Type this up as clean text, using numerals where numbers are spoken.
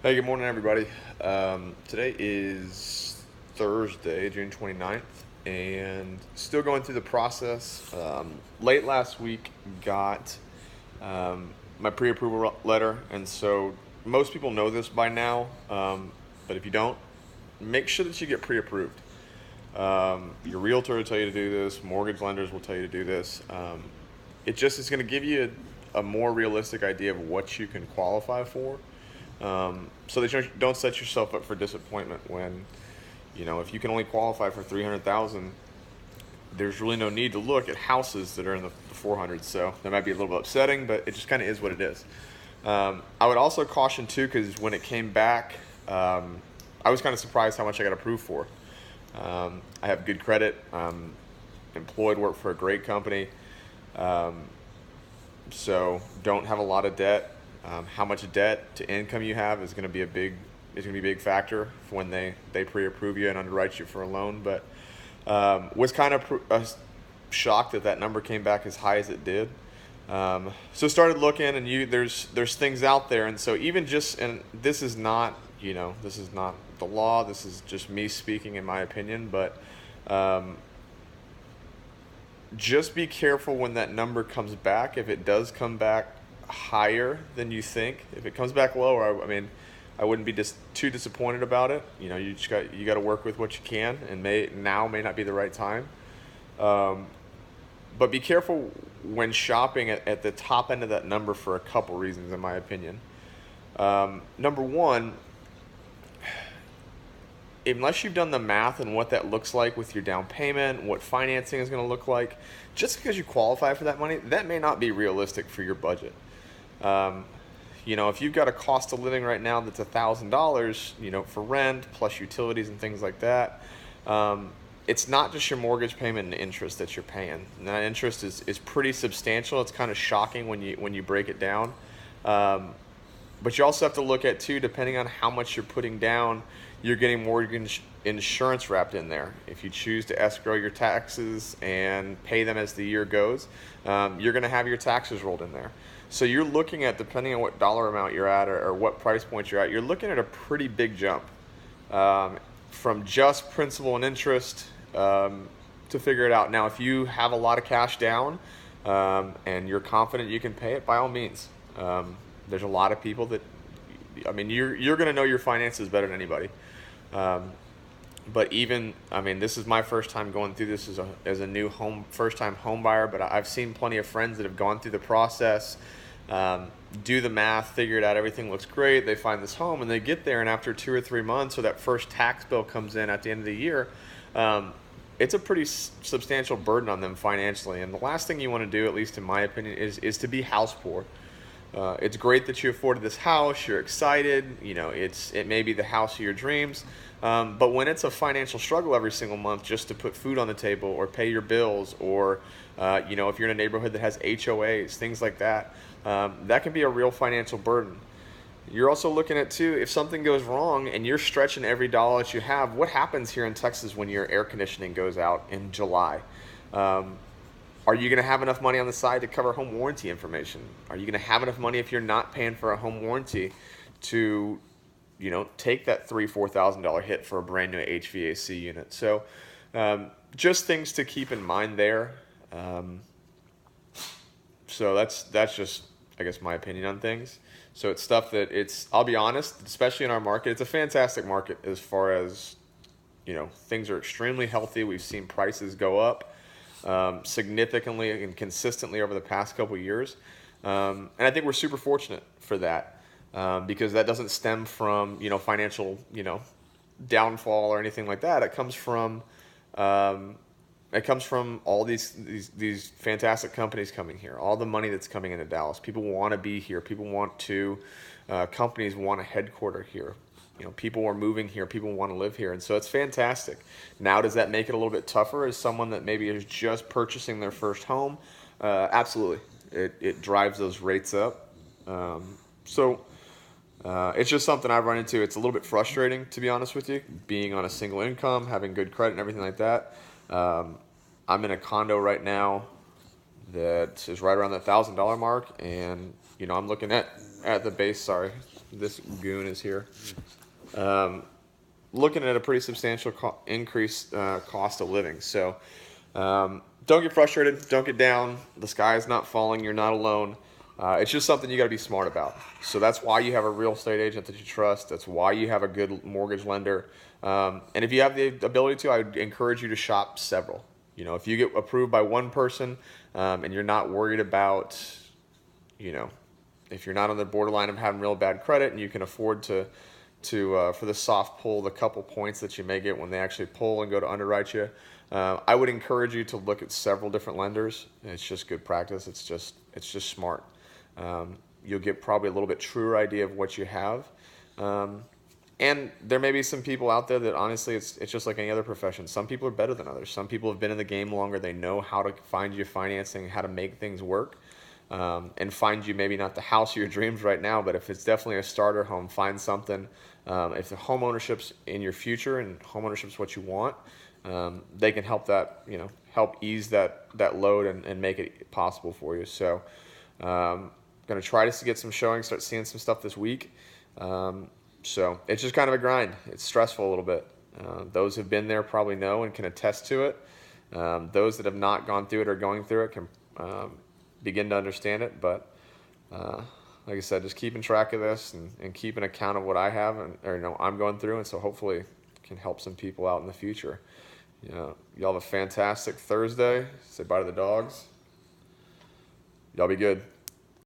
Hey, good morning, everybody. Today is Thursday, June 29th, and still going through the process. Late last week, got my pre-approval letter, and so most people know this by now, but if you don't, make sure that you get pre-approved. Your realtor will tell you to do this, mortgage lenders will tell you to do this. It just is going to give you a more realistic idea of what you can qualify for. So that you don't set yourself up for disappointment when, if you can only qualify for 300,000, there's really no need to look at houses that are in the 400s. So that might be a little bit upsetting, but it just kind of is what it is. I would also caution too, because when it came back, I was kind of surprised how much I got approved for. I have good credit. I'm employed, work for a great company. Um, so don't have a lot of debt. How much debt to income you have is going to be a big factor for when they pre-approve you and underwrite you for a loan. But was kind of shocked that number came back as high as it did. So started looking, and there's things out there, and so even just, and this is not the law. This is just me speaking in my opinion, but just be careful when that number comes back. If it does come back higher than you think, if it comes back lower, I mean, I wouldn't be too disappointed about it. You got to work with what you can, and may not be the right time. Um, but be careful when shopping at the top end of that number for a couple reasons, in my opinion. Number one, unless you've done the math and what that looks like with your down payment, what financing is going to look like, just because you qualify for that money, that may not be realistic for your budget. Um, if you've got a cost of living right now that's $1,000, for rent plus utilities and things like that, it's not just your mortgage payment and interest that you're paying. And that interest is pretty substantial. It's kind of shocking when you break it down. Um, but you also have to look at too, depending on how much you're putting down, you're getting mortgage insurance wrapped in there. If you choose to escrow your taxes and pay them as the year goes, you're going to have your taxes rolled in there. So you're looking at, depending on what dollar amount you're at or what price point you're at, you're looking at a pretty big jump um, from just principal and interest to figure it out. Now, if you have a lot of cash down and you're confident you can pay it, by all means. There's a lot of people that, I mean, you're going to know your finances better than anybody. Um, but even, I mean, this is my first time going through this as a new first time home buyer, but I've seen plenty of friends that have gone through the process, um, do the math, figure it out, everything looks great. They find this home and they get there, and after 2 or 3 months, or that first tax bill comes in at the end of the year, um, it's a pretty substantial burden on them financially. And the last thing you want to do, at least in my opinion, is to be house poor. It's great that you afforded this house. You're excited. It may be the house of your dreams. But when it's a financial struggle every single month just to put food on the table or pay your bills, or if you're in a neighborhood that has HOAs, things like that, that can be a real financial burden. You're also looking at too, if something goes wrong and you're stretching every dollar that you have, what happens here in Texas when your air conditioning goes out in July? Um, are you going to have enough money on the side to cover home warranty information? Are you going to have enough money if you're not paying for a home warranty to, take that $4,000 hit for a brand new HVAC unit? So, just things to keep in mind there. Um, so that's just, I guess, my opinion on things. So it's stuff that I'll be honest, especially in our market, it's a fantastic market as far as, things are extremely healthy. We've seen prices go up significantly and consistently over the past couple of years. And I think we're super fortunate for that because that doesn't stem from, financial, downfall or anything like that. Um, it comes from all these fantastic companies coming here, all the money that's coming into Dallas. People want to be here. Companies want a headquarter here. People are moving here. People want to live here. And so it's fantastic. Now, does that make it a little bit tougher as someone that maybe is just purchasing their first home? Absolutely. It drives those rates up. It's just something I've run into. It's a little bit frustrating, to be honest with you, being on a single income, having good credit and everything like that. I'm in a condo right now that is right around the $1,000 mark, and I'm looking at the base. Sorry, this goon is here. Looking at a pretty substantial increased cost of living. So don't get frustrated. Don't get down. The sky is not falling. You're not alone. It's just something you got to be smart about. So that's why you have a real estate agent that you trust. That's why you have a good mortgage lender. And if you have the ability to, I would encourage you to shop several. You know, if you get approved by one person and you're not worried about, you know, if you're not on the borderline of having real bad credit and you can afford to for the soft pull, the couple points that you may get when they actually pull and go to underwrite you, I would encourage you to look at several different lenders. It's just good practice. It's just smart. You'll get probably a little bit truer idea of what you have. And there may be some people out there that honestly, it's just like any other profession. Some people are better than others. Some people have been in the game longer. They know how to find you financing, how to make things work, and find you maybe not the house of your dreams right now, but if it's definitely a starter home, find something. If the home ownership's in your future and home ownership's what you want, they can help that, you know, help ease that load and make it possible for you. So going to try to get some showings, start seeing some stuff this week. So it's just kind of a grind. It's stressful a little bit. Those who've been there probably know and can attest to it. Those that have not gone through it or going through it can begin to understand it. But like I said, just keeping track of this and keeping account of what I have I'm going through, and so hopefully can help some people out in the future. You know, y'all have a fantastic Thursday. Say bye to the dogs. Y'all be good.